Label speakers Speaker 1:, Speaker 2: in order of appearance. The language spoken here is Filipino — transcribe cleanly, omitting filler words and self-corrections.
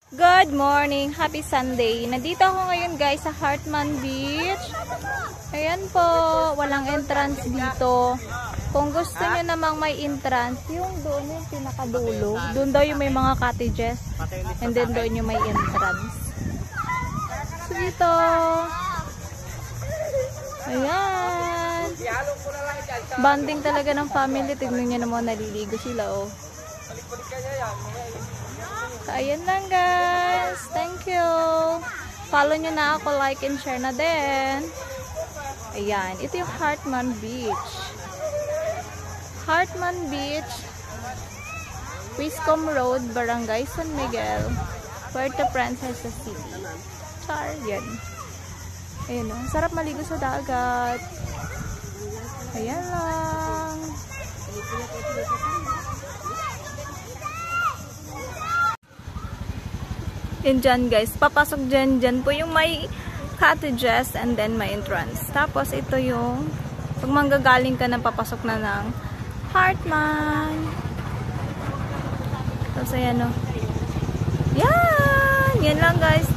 Speaker 1: Good morning! Happy Sunday! Nandito ako ngayon guys sa Hartman Beach. Ayan po, walang entrance dito. Kung gusto nyo namang may entrance, yung doon yung pinakadulo. Doon daw yung may mga cottages. And then doon yung may entrance. So dito. Ayan. Bonding talaga ng family. Tignan nyo naman, naliligo sila oh. So, ayan lang guys. Thank you. Follow nyo na ako, like and share na din. Ayan. Ito yung Hartman Beach. Hartman Beach, Wiscom Road, Barangay San Miguel, Puerto Princesa City. Char, yan. Ayan o. Sarap maligo sa dagat. Ayan lang. And dyan guys, papasok dyan po yung may cottages and then may entrance. Tapos ito yung pag manggagaling ka na papasok na ng Hartman. Tapos ayan o. Yan! Yan lang guys.